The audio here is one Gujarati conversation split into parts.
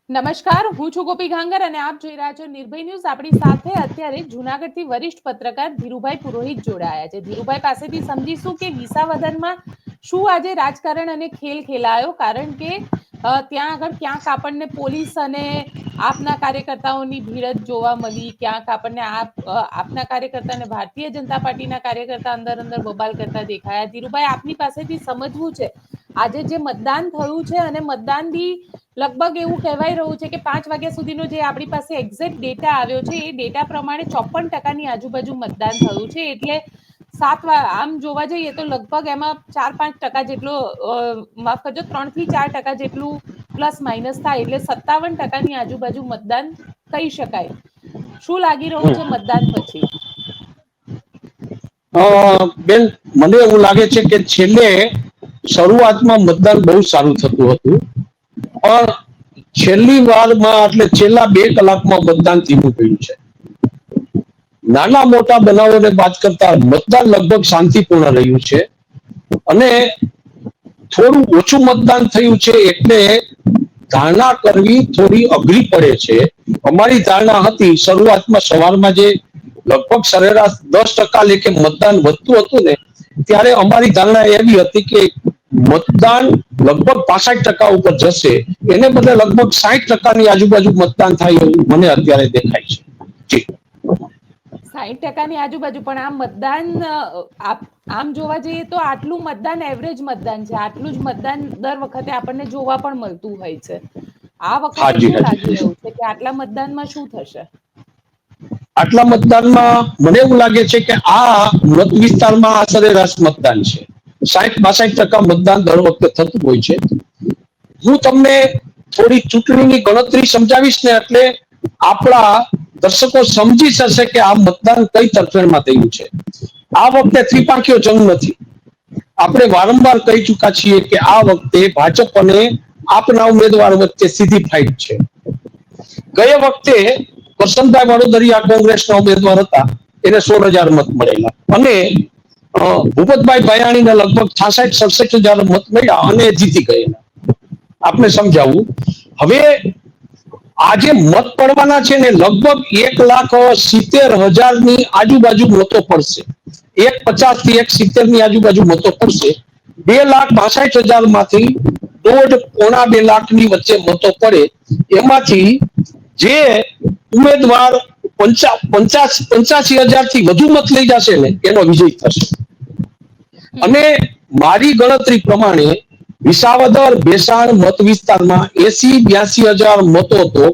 નમસ્કાર, હું છું ગોપી ગાંગર અને આપ જોઈ રહ્યા છો નિર્ભય ન્યૂઝ. આપણી સાથે અત્યારે જૂનાગઢથી વરિષ્ઠ પત્રકાર ધીરુભાઈ પુરોહિત જોડાયા છે. ધીરુભાઈ પાસેથી સમજીશું કે વિસાવદરમાં શું આજે રાજકારણ અને ખેલ ખેલાયો, કારણ કે ત્યાં આગળ ક્યાંક આપણને પોલીસ અને આપના કાર્યકર્તાઓની ભીડ જોવા મળી, ક્યાંક આપણને આપના કાર્યકર્તા અને ભારતીય જનતા પાર્ટીના કાર્યકર્તા અંદર અંદર બબાલ કરતા દેખાયા. ધીરુભાઈ, આપની પાસેથી સમજવું છે આજે જે મતદાન થયું છે અને મતદાન બી લગભગ એવું કહેવાય રહ્યું છે કે 5 વાગ્યા સુધીનો જે આપણી પાસે એક્ઝેક્ટ ડેટા આવ્યો છે એ ડેટા પ્રમાણે 54% આજુબાજુ મતદાન થયું છે. એટલે આમ જોવા જઈએ તો લગભગ એમાં 4-5% જેટલો માફ કરજો 3-4% જેટલું પ્લસ માઇનસ થાય, એટલે 57% આજુબાજુ મતદાન કહી શકાય. શું લાગી રહ્યું છે મતદાન પછી? બેન, મને એવું લાગે છે કે છેલ્લે શરૂઆતમાં મતદાન બહુ સારું થતું હતું, પણ છેલ્લી વારમાં એટલે છેલ્લા 2 કલાકમાં મતદાન ધીમું પડ્યું છે. નાના મોટા બનાવોને બાદ કરતા મતદાન લગભગ શાંતિપૂર્ણ રહ્યું છે અને થોડું ઓછું મતદાન થયું છે એટલે ધારણા કરવી થોડી અઘરી પડે છે. અમારી ધારણા હતી શરૂઆતમાં સવારમાં જે લગભગ સરેરાશ 10% લેખે મતદાન વધતું હતું ને, ત્યારે અમારી ધારણા એવી હતી કે મતદાન લગભગ 65% ઉપર જશે, એને બદલે લગભગ 60%ની આજુબાજુ મતદાન થાય એવું મને અત્યારે દેખાય છે. જી, 60%ની આજુબાજુ. પણ આ મતદાન આમ જોવા જઈએ તો આટલું મતદાન એવરેજ મતદાન છે. આટલું જ મતદાન દર વખતે આપણને જોવા પણ મળતું હોય છે. આ વખતે હાજી શું લાગી હાજી. રહ્યું છે કે આટલા મતદાનમાં શું થશે? આટલા મતદાનમાં મને એવું લાગે છે કે આ મત વિસ્તારમાં આ સરેરાશ મતદાન છે. 60-62% મતદાન દર વખતે થતું હોય છે. હું તમને થોડી ચૂંટણીની ગણતરી સમજાવીશ ને એટલે આપણા દર્શકો સમજી શકશે કે આ મતદાન કઈ તરફેણમાં થયું છે. આ વખતે ત્રિપાંખીયો જંગ નથી. આપણે વારંવાર કહી ચુક્યા છીએ કે આ વખતે ભાજપ અને આપના ઉમેદવાર વચ્ચે સીધી ફાઇટ છે. ગયા વખતે કરશનભાઈ વડોદરિયા કોંગ્રેસના ઉમેદવાર હતા, એને 16,000 મત મળેલા અને ભૂપતભાઈ ભયાણીને લગભગ 66-67,000 મત મળ્યા અને જીતી ગયેલા. આપણે સમજાવવું, હવે આજે મત પડવાના છે ને લગભગ 1,70,000 ની આજુબાજુ મતો પડશે. 1,50 થી 1,70 ની આજુબાજુ મતો પડશે. 2,62,000 માંથી 1.5-2 લાખની વચ્ચે મતો પડે, એમાંથી જે ઉમેદવાર 85,000 થી વધુ મત લઈ જશે ને એનો વિજય થશે. અને મારી ગણતરી પ્રમાણે વિસાવદર ભેસાણ મત વિસ્તારમાં 80-82,000 મતો તો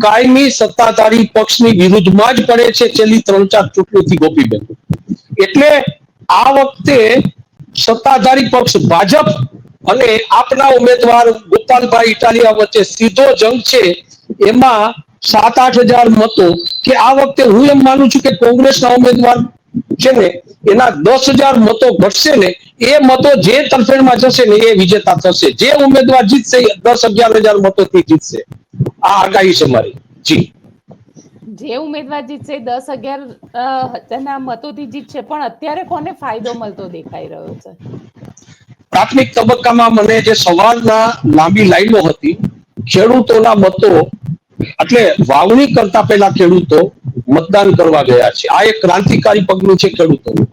કાયમી સત્તાધારી પક્ષની વિરુદ્ધમાં જ પડે છે છેલ્લી 3-4 ચૂંટણીથી ગોપીબેન. એટલે આ વખતે સત્તાધારી પક્ષ ભાજપ અને આપના ઉમેદવાર ગોપાલભાઈ ઇટાલિયા વચ્ચે સીધો જંગ છે. એમાં 7-8,000 મતો કે આ વખતે હું એમ માનું છું કે કોંગ્રેસના ઉમેદવાર છે ને એના 10,000 મતો ઘટશે ને, એ મતો જે તરફેણમાં જશે ને એ વિજેતા થશે. જે ઉમેદવાર જીતશે 10-11,000 મતોથી જીતશે. આ આગાહી છે મારી. જી, જે ઉમેદવાર જીતશે 10-11,000 મતોથી જીતશે. પણ અત્યારે કોને ફાયદો મળતો દેખાઈ રહ્યો છે? પ્રાથમિક તબક્કામાં મને જે સવારના લાંબી લાઈનો હતી, ખેડૂતોના મતો એટલે વાવણી કરતા પહેલા ખેડૂતો મતદાન કરવા ગયા છે. આ એક ક્રાંતિકારી પગલું છે ખેડૂતોનું.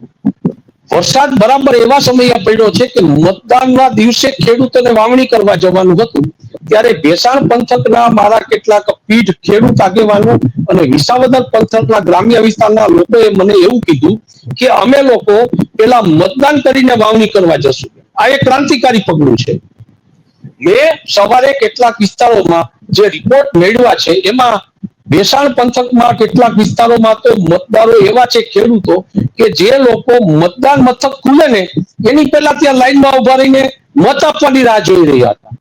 વરસાદ બરાબર એવા સમયે પડ્યો છે કે મતદાનના દિવસે ખેડૂતોને વાવણી કરવા જવાનું હતું, ત્યારે ભેસાણ પંથકના મારા કેટલાક પીઢ ખેડૂત આગેવાનો અને વિસાવદર પંથકના ગ્રામ્ય વિસ્તારના લોકોએ મને એવું કીધું કે અમે લોકો પેલા મતદાન કરીને વાવણી કરવા જશું. આ એક ક્રાંતિકારી પગલું છે. મેં સવારે કેટલાક વિસ્તારોમાં જે રિપોર્ટ મેળવ્યા છે એમાં ભેસાણ પંથકમાં કેટલાક વિસ્તારોમાં તો મતદારો એવા છે ખેડૂતો કે જે લોકો મતદાન મથક ખુલે ને એની પહેલા ત્યાં લાઈનમાં ઉભા રહીને મત આપવાની રાહ જોઈ રહ્યા હતા.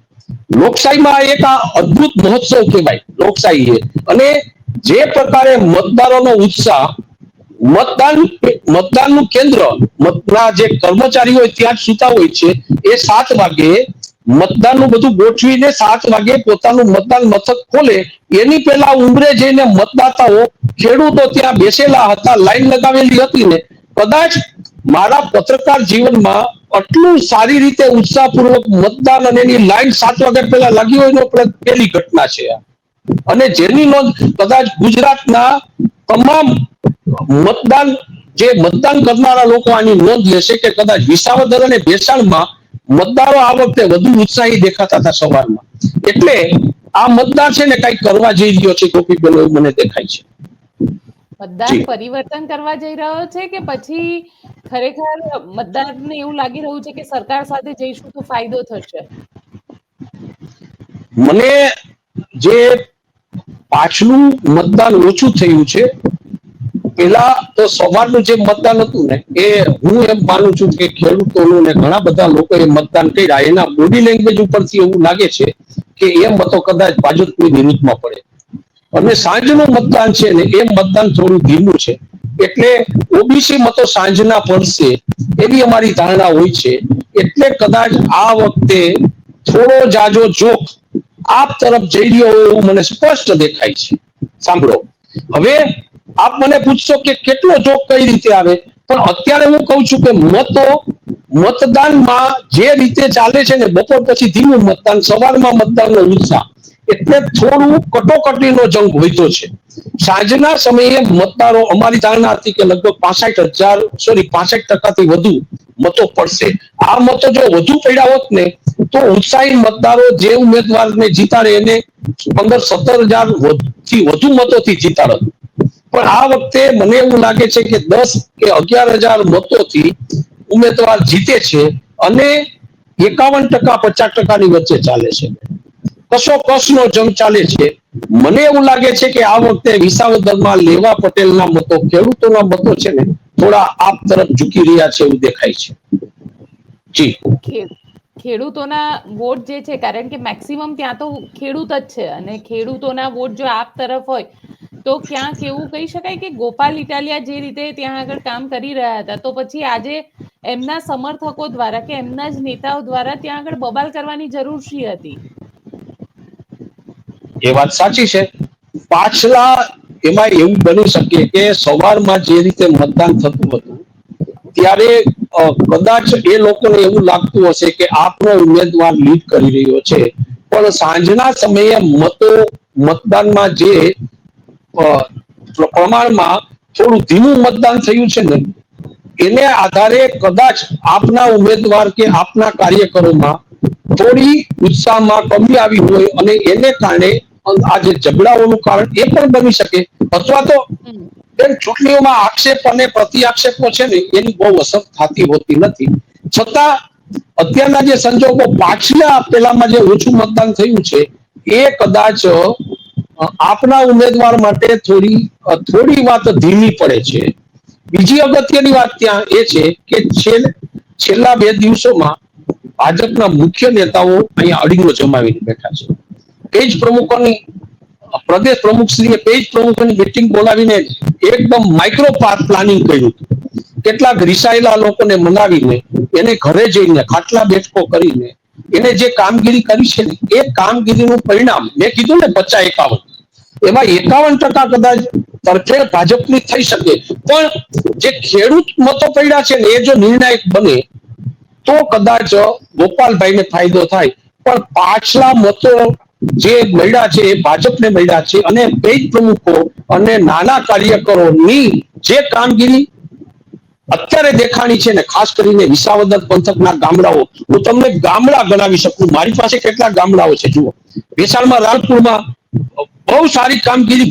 લોકશાહીમાં એક આ અદ્ભુત મહોત્સવ કહેવાય લોકશાહી. અને જે પ્રકારે મતદારોનો ઉત્સાહ, મતદાનનું કેન્દ્ર મતના જે કર્મચારીઓ ત્યાં જ સુતા હોય છે, એ 7 વાગે મતદાનનું બધું ગોઠવીને 7 વાગે પોતાનું મતદાન મથક ખોલે એની પહેલા ઉંબરે જઈને મતદાતાઓ ખેડૂતો ત્યાં બેસેલા હતા, લાઈન લગાવેલી હતી ને કદાચ મારા પત્રકાર જીવનમાં આટલું સારી રીતે ઉત્સાહપૂર્વક મતદાન અને એની લાઈન 7 વાગ્યા પહેલા લાગી હોય એનો પહેલી ઘટના છે. અને જેની નોંધ કદાચ ગુજરાતના તમામ મતદાન કરનારા લોકો આની નોંધ લેશે કે કદાચ વિસાવદર અને ભેસાણમાં મતદારો આ વખતે વધુ ઉત્સાહી દેખાતા હતા સવારમાં. એટલે આ મતદાર છે ને કઈ કરવા જઈ રહ્યો છે ગોપીબેન, એવું મને દેખાય છે. મતદાન પરિવર્તન કરવા જઈ રહ્યો છે કે પછી ખરેખર મતદારને એવું લાગી રહ્યું છે કે સરકાર સાથે જઈશું તો ફાયદો થશે? મને જે પાછલું મતદાન ઓછું થયું છે, પેલા તો સવારનું જે મતદાન હતું ને એ હું એમ માનું છું કે ખેડૂતોનું ને ઘણા બધા લોકોએ મતદાન કર્યા, એના બોડી લેંગ્વેજ ઉપરથી એવું લાગે છે કે એ મતો કદાચ ભાજપની વિરુદ્ધમાં પડે. અને સાંજનું મતદાન છે ને એ મતદાન થોડું ધીમું છે, એટલે ઓબીસી મતો સાંજના પડશે એવી અમારી ધારણા હોય છે. એટલે કદાચ આ વખતે થોડો જાજો જોક આપ તરફ જઈ રહ્યો હોય એવું મને સ્પષ્ટ દેખાય છે. સાંભળો, હવે આપ મને પૂછશો કે કેટલો જોક કઈ રીતે આવે, પણ અત્યારે હું કહું છું કે મતદાનમાં જે રીતે ચાલે છે ને, બપોર પછી ધીમું મતદાન, સવારમાં મતદાનનો ઉત્સાહ, એટલે થોડું કટોકટીનો જંગ વધ્યો છે. સાંજના સમયે મતદારો, અમારી ધારણા હતી કે લગભગ 65% વધુ મતો પડશે. આ મતો જો વધુ પડ્યા હોત ને તો ઉત્સાહી મતદારો જે ઉમેદવારને જીતાડે એને 15-17 થી વધુ મતોથી જીતાડત. પણ આ વખતે મને એવું લાગે છે કે 10 કે 11,000 મતોથી ઉમેદવાર જીતે છે અને 51% 50% ની વચ્ચે ચાલે છે. કશો કસનો જંગ ચાલે છે. મને એવું લાગે છે કે આ વખતે વિસાવદરમાં લેવા પટેલના મતો, ખેડૂતોના મતો છે ને થોડા આપ તરફ ઝૂકી રહ્યા છે એવું દેખાય છે. જી, ખેડૂતોના વોટ જે છે, કારણ કે મેક્સિમમ ત્યાં તો ખેડૂત જ છે અને ખેડૂતોના વોટ જો આપ તરફ હોય તો ક્યાંક એવું કહી શકાય કે ગોપાલ ઇટાલિયા જે રીતે ત્યાં આગળ કામ કરી રહ્યા હતા, તો પછી આજે એમના સમર્થકો દ્વારા કે એમના જ નેતાઓ દ્વારા ત્યાં આગળ બબાલ કરવાની જરૂર શી હતી? એ વાત સાચી છે. પાછલા એમાં એવું બની શકે કે સવારમાં જે રીતે મતદાન થતું હતું ત્યારે કદાચ એ લોકોને એવું લાગતું હશે કે આપનો ઉમેદવાર લીડ કરી રહ્યો છે, પણ સાંજના સમયે મતદાનમાં જે પ્રમાણમાં થોડું ધીમું મતદાન થયું છે ને એને આધારે કદાચ આપના ઉમેદવાર કે આપના કાર્યકરોમાં થોડી ઉત્સાહમાં કમી આવી હોય અને એને કારણે આ જે ઝઘડાઓનું કારણ એ પણ બની શકે. અથવા તો ચૂંટણીઓમાં આક્ષેપ અને પ્રતિ આક્ષેપો છે ને એની બહુ અસર થતી હોતી નથી. છતાં અત્યારના જે સંજોગો, પાછલા પેલામાં જે ઓછું મતદાન થયું છે એ કદાચ આપના ઉમેદવાર માટે થોડી વાત ધીમી પડે છે. બીજી અગત્યની વાત ત્યાં એ છે કે છેલ્લા 2 દિવસોમાં ભાજપના મુખ્ય નેતાઓ અહીંયા અડીંગો જમાવીને બેઠા છે. પેજ પ્રમુખોની, પ્રદેશ પ્રમુખશ્રીએ પેજ પ્રમુખોની મીટિંગ બોલાવીને એકદમ માઇક્રો પ્લાનિંગ કર્યું હતું. કેટલાક રિસાયેલા લોકોને મનાવીને એને ઘરે જઈને ખાટલા બેઠકો કરીને એને જે કામગીરી કરી છે ને એ કામગીરીનું પરિણામ મેં કીધું ને 50-51, એમાં 51% કદાચ તરફેણ ભાજપની થઈ શકે. પણ જે ખેડૂત મતો પડ્યા છે ને એ જો નિર્ણાયક બને તો કદાચ ગોપાલભાઈને ફાયદો થાય. પણ પાછલા મતો જે મળ્યા છે એ ભાજપને મળ્યા છે અને પેજ પ્રમુખો અને નાના કાર્યકરોની જે કામગીરી અત્યારે દેખાણી છે ને, ખાસ કરીને વિસાવદર પંથકના ગામડાઓ, હું તમને ગામડા ગણાવી શકું. મારી પાસે કેટલા ગામડાઓ છે જુઓ. ભેસાણમાં, રાલપુરમાં બહુ સારી કામગીરી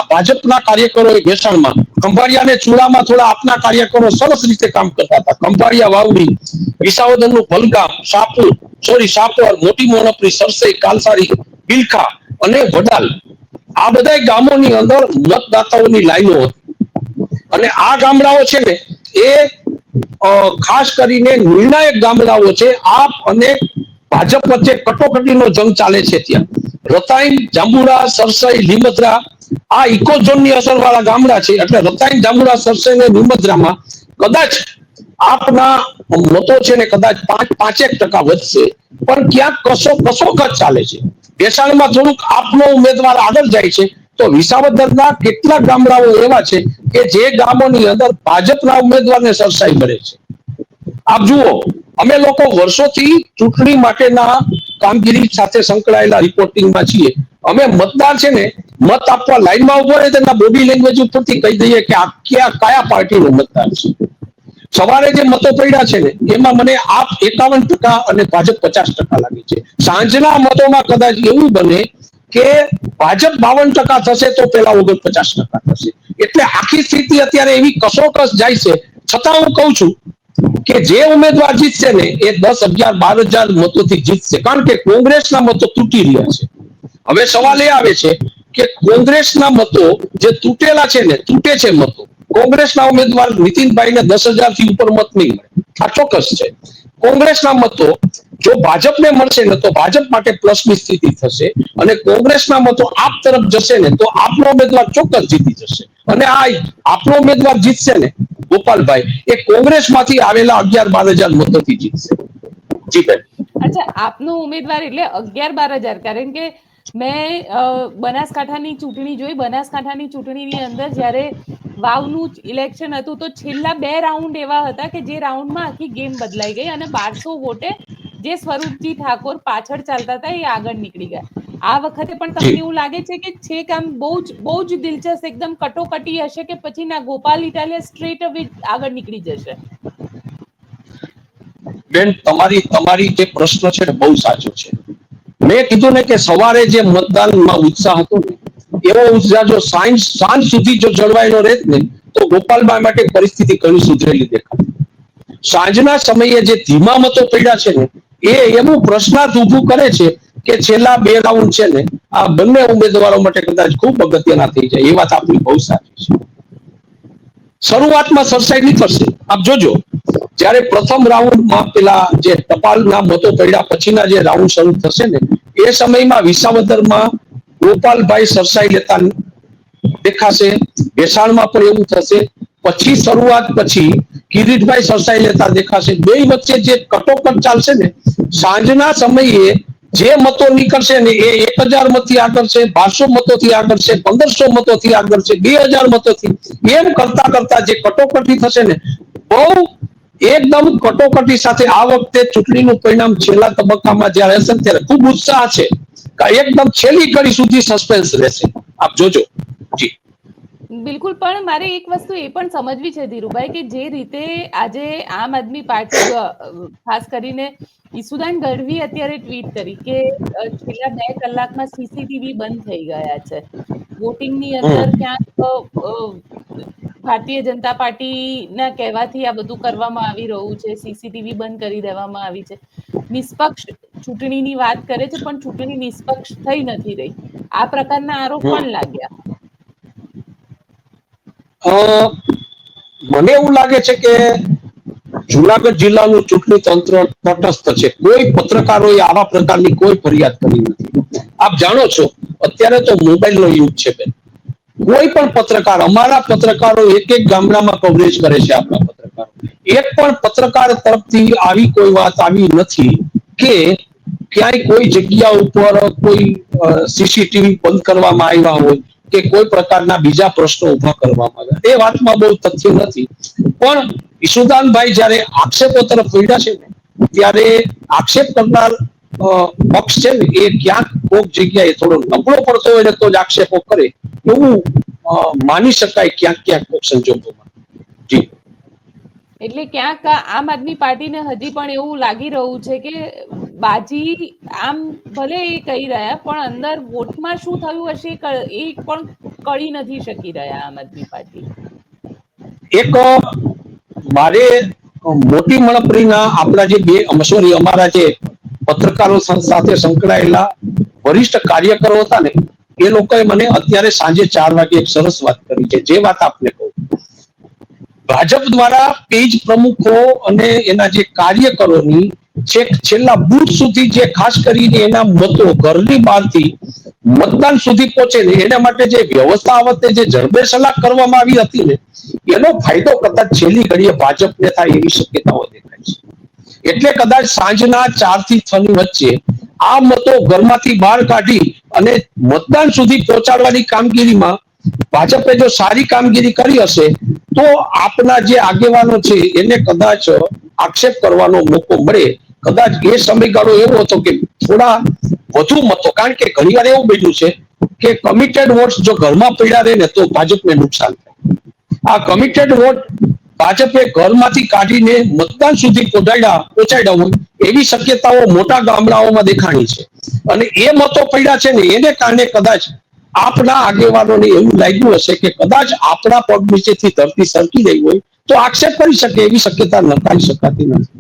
ભાજપના કાર્યકરોએ ભેસાણમાં, ખંભાળિયા ચૂડામાં થોડા આપના કાર્યકરો સરસ રીતે કામ કરતા હતા. ખંભાળિયા, વાવડી, વિસાવદરનું ભલગામ, સાપોર, મોટી મોનપરી, સરસઈ, કાલસારી, બિલખા અને વડાલ, આ બધા ગામોની અંદર મતદાતાઓની લાઈનો હતી. અને આ ગામડાઓ છે ને એ ખાસ કરીને નિર્ણાયક ગામડાઓ છે. આપ અને ભાજપ વચ્ચે કટોકટીનો જંગ ચાલે છે. ત્યાં રતાઈન, જાંબુડા, સરસઈ, લીમદ્રા આ ઇકોઝોનની અસરવાળા ગામડા છે. એટલે રતાઈન, જાંબુડા, સરસઈ અને લીમદ્રામાં કદાચ આપના મતો છે ને કદાચ 5% વધશે, પણ ક્યાંક કસોકસ ચાલે છે. ભેસાણમાં થોડુંક આપનો ઉમેદવાર આગળ જાય છે, તો વિસાવદરના કેટલાક ગામડાઓ એવા છે કે જે ગામોની અંદર ભાજપના ઉમેદવારને સરસાઈ મળે છે. આપ જુઓ, અમે લોકો વર્ષોથી ચૂંટણી માટેના કામગીરી સાથે સંકળાયેલા રિપોર્ટિંગમાં છીએ. અમે મતદાર છે ને મત આપવા લાઈનમાં ઉભો રહે તેના બોડી લેંગ્વેજ ઉપરથી કહી દઈએ કે આ કયા પાર્ટીનો મતદાર છે. સવારે જે મતો પડ્યા છે ને એમાં મને આપ 51% અને ભાજપ 50% લાગે છે. સાંજના મતોમાં કદાચ એવું બને કે ભાજપ 52% થશે તો પેલા 49% થશે. એટલે આખી સ્થિતિ અત્યારે એવી કસોકસ જાય છે. છતાં હું કહું છું કે જે ઉમેદવાર જીતશે ને એ 10, 11, 12,000 મતોથી જીતશે, કારણ કે કોંગ્રેસના મતો તૂટી રહ્યા છે. હવે સવાલ એ આવે છે કે કોંગ્રેસના મતો જે તૂટેલા છે ને તૂટે છે મતો. કોંગ્રેસના ઉમેદવાર નીતિનભાઈને 10,000 થી ઉપર મત નહીં મળે, આ ચોક્કસ છે. કોંગ્રેસના મતો જો ભાજપને મળશે ને તો ભાજપ માટે પ્લસની સ્થિતિ થશે, અને કોંગ્રેસના મતો આપ તરફ જશે ને તો આપનો ઉમેદવાર ચોક્કસ જીતી જશે. અને આ આપનો ઉમેદવાર જીતશે ને ગોપાલભાઈ, એ કોંગ્રેસમાંથી આવેલા 11-12,000 મતોથી જીતશે. જી બેન. અચ્છા, આપનો ઉમેદવાર એટલે 11-12,000, કારણ કે મેં બનાસકાંઠાની ચૂંટણી જોઈ. બનાસકાંઠાની ચૂંટણીની અંદર જ્યારે વાવનું ઇલેક્શન હતું તો છેલ્લા 2 રાઉન્ડ એવા હતા કે જે રાઉન્ડમાં આખી ગેમ બદલાઈ ગઈ અને 1200 વોટે જે સ્વરૂપજી ઠાકોર પાછળ ચાલતા હતા એ આગળ નીકળી ગયા. આ વખતે પણ તમને એવું લાગે છે કે છેક આમ બહુ જ દિલચસ્પ એકદમ કટોકટી હશે કે પછી ના ગોપાલ ઇટાલિયા સ્ટ્રેટ અવે આગળ નીકળી જશે? બેન, તમારી જે પ્રશ્ન છે ને બહુ સાચો છે. મેં કીધું ને કે સવારે જે મતદાનમાં ઉત્સાહ હતો ને એવો ઉત્સાહ જો સાંજ સુધી જો જળવાયેલો રહે ને તો ગોપાલભાઈ માટે પરિસ્થિતિ ઘણી સુધરેલી દેખાય. સાંજના સમયે જે ધીમા મતો પડ્યા છે ને એ એવું પ્રશ્નાર્થ ઊભું કરે છે કે છેલ્લા 2 રાઉન્ડ છે ને આ બંને ઉમેદવારો માટે કદાચ ખૂબ અગત્યના થઈ જાય. એ વાત આપની બહુ સાચી છે. શરૂઆતમાં સરસાઈ નીકળશે, આપ જોજો. જ્યારે પ્રથમ રાઉન્ડમાં પેલા જે ટપાલના મતો પડ્યા પછીના જે રાઉન્ડ શરૂ થશે ને એ સમયમાં વિસાવદરમાં ગોપાલભાઈ સરસાઈ લેતા દેખાશે. ભેસાણમાં પણ એવું થશે. પછી શરૂઆત પછી કિરીટભાઈ સરસાઈ લેતા દેખાશે. બે વચ્ચે જે કટોકટ ચાલશે ને સાંજના સમયે જે મતો નીકળશે ને એ 1,000 મતથી આગળ છે, 1200 મતોથી આગળ છે, 1,500 મતોથી આગળ છે, 2,000 મતોથી, એમ કરતા કરતા જે કટોકટી થશે ને બહુ એકદમ કટોકટી સાથે આ વખતે ચૂંટણીનું પરિણામ છેલ્લા તબક્કામાં જ્યારે હશે ત્યારે ખૂબ ઉત્સાહ છે. એકદમ છેલ્લી કડી સુધી સસ્પેન્સ રહેશે, આપ જોજો. જી બિલકુલ. પણ મારે એક વસ્તુ એ પણ સમજવી છે ધીરુભાઈ કે જે રીતે આજે આમ આદમી પાર્ટી ખાસ કરીને ઈસુદાન ગઢવી અત્યારે ટ્વીટ કરી કે છેલ્લા 2 કલાકમાં સીસીટીવી બંધ થઈ ગયા છે. વોટિંગની અંદર ક્યાંક ભારતીય જનતા પાર્ટીના કહેવાથી આ બધું કરવામાં આવી રહ્યું છે. સીસીટીવી બંધ કરી દેવામાં આવી છે. નિષ્પક્ષ ચૂંટણીની વાત કરે છે પણ ચૂંટણી નિષ્પક્ષ થઈ નથી રહી. આ પ્રકારના આરોપ પણ લાગ્યા. મને એવું લાગે છે કે જુનાગઢ જિલ્લાનું ચૂંટણી તંત્ર તટસ્થ છે. કોઈ પત્રકારોએ આવા પ્રકારની કોઈ ફરિયાદ કરી નથી. આપ જાણો છો અત્યારે તો મોબાઈલનો યુગ છે બેન. કોઈ પણ પત્રકાર, અમારા પત્રકારો એક ગામડામાં કવરેજ કરે છે. આપણા પત્રકારો એક પણ પત્રકાર તરફથી આવી કોઈ વાત આવી નથી કે ક્યાંય કોઈ જગ્યા ઉપર કોઈ સીસીટીવી બંધ કરવામાં આવ્યા હોય કે કોઈ પ્રકારના બીજા પ્રશ્નો ઉભા કરવામાં આવ્યા. એ વાતમાં બહુ તથ્ય નથી. પણ ઈશુદાનભાઈ જયારે આક્ષેપો તરફ વળ્યા છે ને ત્યારે આક્ષેપ કરનાર પક્ષ છે ને એ ક્યાંક કોઈક જગ્યાએ થોડો નબળો પડતો હોય ને તો જ આક્ષેપો કરે એવું માની શકાય ક્યાંક કોઈક સંજોગોમાં. જી. એટલે ક્યાંક આમ આદમી પાર્ટીને હજી પણ એવું લાગી રહ્યું છે કે બાજી આમ ભલે એ કહી રહ્યા પણ અંદર વોટમાં શું થયું હશે એ પણ કળી નથી શકી રહ્યા આમ આદમી પાર્ટી. એક મારે મોટી મણપરીના આપણા જે અમારા જે પત્રકારો સાથે સંકળાયેલા વરિષ્ઠ કાર્યકરો હતા ને એ લોકોએ મને અત્યારે સાંજે 4 વાગે એક સરસ વાત કરી છે. જે વાત આપને કહું, ભાજપ દ્વારા પેજ પ્રમુખો અને એના જે કાર્યકરોની છેલ્લા બૂથ સુધી જે ખાસ કરીને એના મતો ઘરની બહારથી મતદાન સુધી પહોંચે ને એના માટે જે વ્યવસ્થા આ વખતે જે જડબેસલાક કરવામાં આવી હતી ને એનો ફાયદો કદાચ છેલ્લી ઘડીએ ભાજપને થાય એવી શક્યતાઓ દેખાય છે. એટલે કદાચ સાંજના 4 થી 6 ની વચ્ચે આ મતો ઘરમાંથી બહાર કાઢી અને મતદાન સુધી પહોંચાડવાની કામગીરીમાં ભાજપે જો સારી કામગીરી કરી હશે તો આપના જે આગેવાનો છે એને કદાચ આક્ષેપ કરવાનો મોકો મળે. કદાચ એ સમયગાળો એવો હતો કે થોડા વધુ મતો, કારણ કે ઘણીવાર એવું બન્યું છે કે કમિટેડ વોટ્સ જો ઘરમાં પડ્યા રહે ને તો ભાજપને નુકસાન થાય. આ કમિટેડ વોટ ભાજપે ઘરમાંથી કાઢીને મતદાન સુધી પહોંચાડ્યા હોય એવી શક્યતાઓ મોટા ગામડાઓમાં દેખાણી છે. અને એ મતો પડ્યા છે ને એને કારણે કદાચ આપના આગેવાનોને એવું લાગ્યું હશે કે કદાચ આપણા પગ નીચેથી ધરતી સરકી રહી હોય તો આક્ષેપ કરી શકે એવી શક્યતા નકારી શકાતી નથી.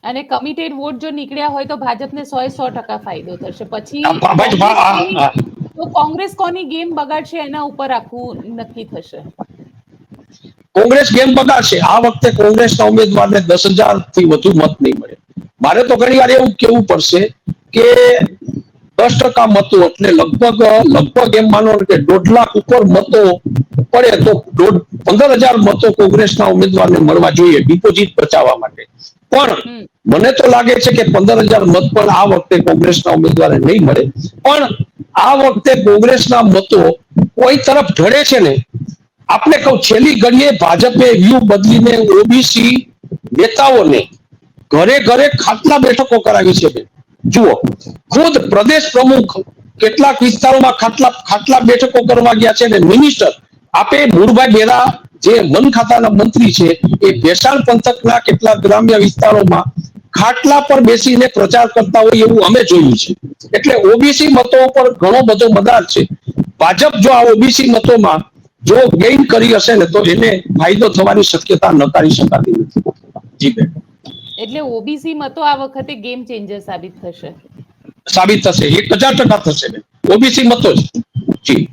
અને કમિટેડ વોટ જો નીકળ્યા હોય તો ભાજપને 100% ફાયદો થશે. પછી કોંગ્રેસ કોની ગેમ બગાડશે એના ઉપર આખું નક્કી થશે. કોંગ્રેસ ગેમ બગાડશે. આ વખતે કોંગ્રેસના ઉમેદવારને 10,000 થી વધુ મત નહીં મળે. મારે તો ઘણી વાર એવું કેવું પડશે કે 10% મતો એટલે લગભગ એમ માનો કે 1.5 લાખ ઉપર મતો પડે તો 15,000 મતો કોંગ્રેસના ઉમેદવારને મળવા જોઈએ ડિપોઝિટ બચાવવા માટે. પણ મને તો લાગે છે કે 15,000 મત પણ આ વખતે કોંગ્રેસના ઉમેદવારને નહીં મળે. પણ આ વખતે કોંગ્રેસના મતો કોઈ તરફ ઢળે છે ને, આપણે કહું છેલ્લી ઘડીએ ભાજપે વ્યૂહ બદલીને ઓબીસી નેતાઓને ઘરે ઘરે ખાટલા બેઠકો કરાવી છે. જુઓ, ખુદ પ્રદેશ પ્રમુખ કેટલાક વિસ્તારોમાં ખાટલા બેઠકો કરવા ગયા છે ને મિનિસ્ટર આપે મુળભાઈ બેરા જે વન ખાતાના મંત્રી છે એ ભેસાણ પંથકના કેટલાક ગ્રામ્ય વિસ્તારોમાં ખાટલા પર બેસીને પ્રચાર કરતા હોય એવું અમે જોયું છે. એટલે ઓબીસી મતો પર ઘણો બધો મદાર છે. ભાજપ જો આ ઓબીસી મતોમાં જો ગેઇન કરી હશે ને તો એને ફાયદો થવાની શક્યતા નકારી શકાતી નથી. જી બેન. એટલે ઓબીસી મતો આ વખતે ગેમ ચેન્જર સાબિત થશે. 1000% થશે બેન. ઓબીસી મતો જ. જી.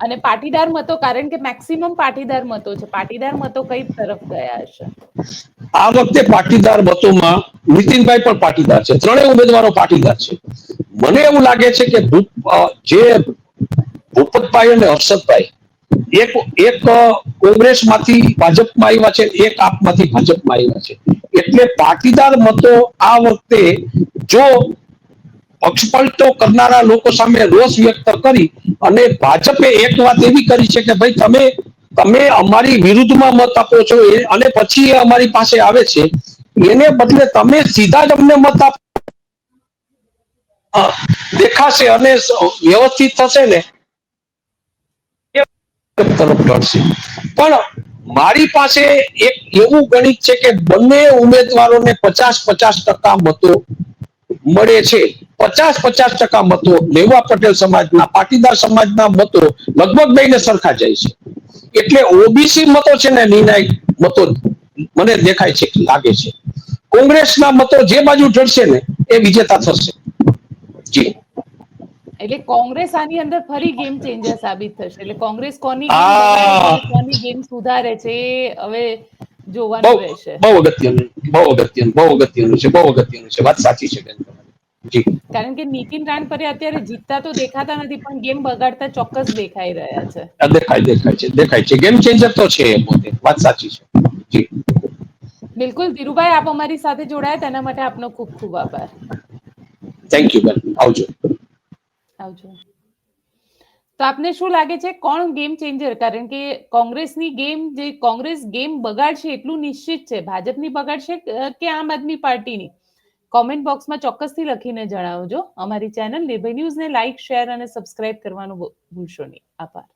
અને પાટીદાર મતો, કારણ કે મેક્સિમમ પાટીદાર મતો છે, પાટીદાર મતો કઈ તરફ ગયા હશે? આ વખતે પાટીદાર મતોમાં નીતિનભાઈ પણ પાટીદાર છે. ત્રણેય ઉમેદવારો પાટીદાર છે. મને એવું લાગે છે કે જે ભૂપતભાઈ અને હર્ષદભાઈ એક કોંગ્રેસમાંથી ભાજપમાં આવ્યા છે, એક આપમાંથી ભાજપમાં આવ્યા છે. એટલે પાટીદાર મતો આ વખતે જો પક્ષપલટો કરનારા લોકો સામે રોષ વ્યક્ત કરી અને ભાજપે એક વાત એવી કરી છે કે ભાઈ તમે અમારી વિરુદ્ધમાં મત આપો છો અને પછી એ અમારી પાસે આવે છે, એને બદલે તમે સીધા જ અમને મત આપો દેખાશે અને વ્યવસ્થિત થશે ને તરફ ઢળશે. પણ મારી પાસે એક એવું ગણિત છે કે બંને ઉમેદવારોને 50-50% મતો મળે છે. 50-50% મતો લેવા પટેલ સમાજના, પાટીદાર સમાજના મતો લગભગ બેને સરખા જાય છે. એટલે ઓબીસી મતો છે ને નિર્ણાયક મતો મને દેખાય છે, લાગે છે. કોંગ્રેસના મતો જે બાજુ ઢળશે ને એ વિજેતા થશે. જી. એટલે કોંગ્રેસ આની અંદર ફરી ગેમ ચેન્જર સાબિત થશે. એટલે કોંગ્રેસ કોની ગેમ બગાડે છે, કોની ગેમ સુધારે છે, હવે જોવાનું રહેશે. બહુ અગત્યનું છે. વાત સાચી છે બેન તમારી. જી. કારણ કે નીતિન રાણપરે અત્યારે જીતતા તો દેખાતા નથી, પણ ગેમ બગાડતા ચોક્કસ દેખાઈ રહ્યા છે. દેખાય છે. ગેમ ચેન્જર તો છે પોતે. વાત સાચી છે. જી. બિલકુલ ધીરુભાઈ, આપ અમારી સાથે જોડાયા તેના માટે આપનો ખૂબ ખૂબ આભાર. થેન્ક યુ બેન. આવજો. તો આપને શું લાગે છે, કોણ ગેમ ચેન્જર? કારણ કે કોંગ્રેસની ગેમ, જે કોંગ્રેસ ગેમ બગાડશે એટલું નિશ્ચિત છે, ભાજપની બગાડશે કે આમ આદમી પાર્ટીની? કોમેન્ટ બોક્સમાં ચોક્કસથી લખીને જણાવજો. અમારી ચેનલ નિર્ભય ન્યૂઝને લાઇક, શેર અને સબસ્ક્રાઇબ કરવાનું ભૂલશો નહીં. આભાર.